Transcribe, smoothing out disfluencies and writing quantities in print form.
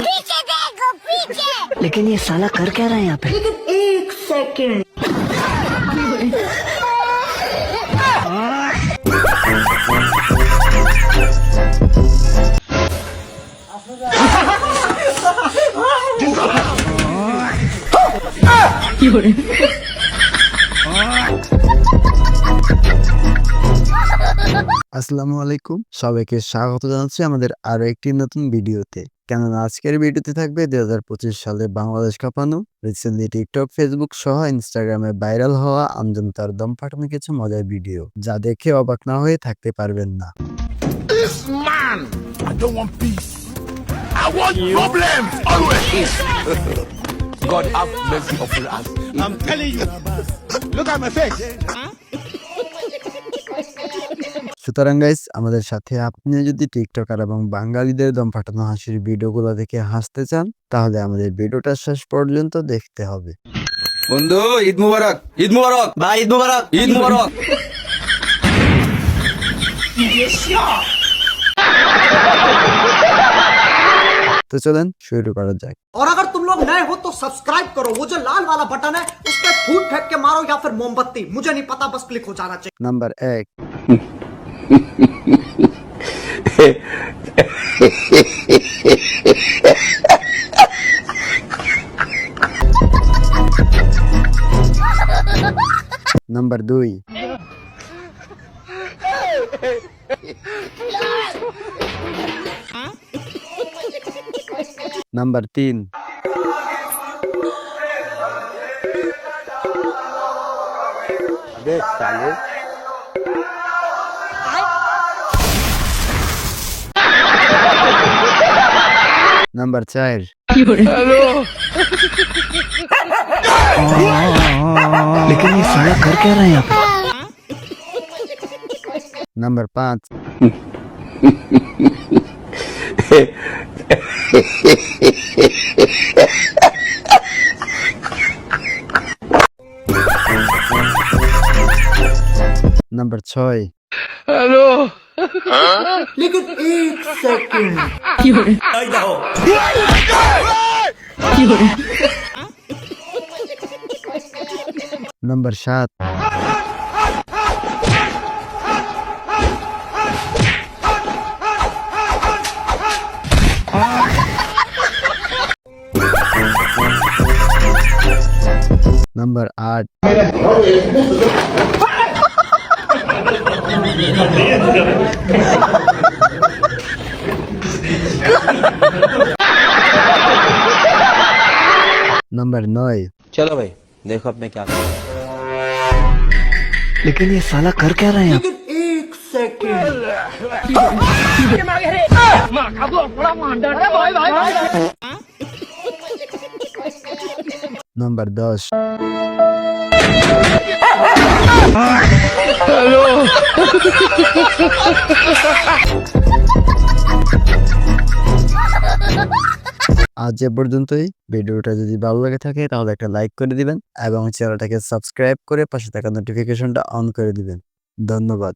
पीछे देखो पीछे। लेकिन ये साला कर क्या रहा है यहाँ पे? लेकिन एक सेकंड। আসসালামু আলাইকুম, সবাইকে স্বাগত জানাচ্ছি আমাদের আরো একটি নতুন ভিডিওতে। কেননা আজকের ভিডিওতে থাকবে 2025 সালে বাংলাদেশ কাঁপানো, রিসেন্টলি টিকটক, ফেসবুক সহ ইনস্টাগ্রামে ভাইরাল হওয়া আমজন তার দম ফাটানো কিছু মজার ভিডিও, যা দেখে অবাক না হয়ে থাকতে পারবেন না। This man, I don't want peace. I want problems always. God have mercy upon us. I'm telling you. Look at my face. সুতরাং গাইস, আমাদের সাথে আপনি যদি টিকটকার এবং বাঙালিদের দম ফাটানো হাসির ভিডিওগুলো দেখে হাসতে চান, তাহলে আমাদের ভিডিওটা শেষ পর্যন্ত দেখতে হবে। বন্ধু, ঈদ মুবারক। ঈদ মুবারক ভাই, ঈদ মুবারক। ঈদ মুবারক। তো চলেন শুরু করা যাক। और अगर तुम लोग नए हो तो सब्सक्राइब करो, वो जो लाल वाला बटन है उस पर फूट फेंक के मारो या फिर मोमबत्ती, मुझे नहीं पता, बस क्लिक हो जाना चाहिए। নাম্বার 1, নাম্বার 2, নাম্বার 3, নাম্বার 4, लेकिन ये साला कर क्या रहा है यहाँ पे? নাম্বার 5, নাম্বার 6, लेकिन एक सेकंड। নাম্বার 7, নাম্বার 8, নাম্বার 9, चलो भाई, देखो अब मैं क्या करूं। लेकिन ये साला कर क्या रहा है यहाँ पे? लेकिन एक सेकंड। নাম্বার 10, আজ এ পর্যন্তই। ভিডিওটা যদি ভালো লাগে থাকে তাহলে একটা লাইক করে দিবেন এবং চ্যানেলটাকে সাবস্ক্রাইব করে পাশে থাকা নোটিফিকেশনটা অন করে দিবেন। ধন্যবাদ।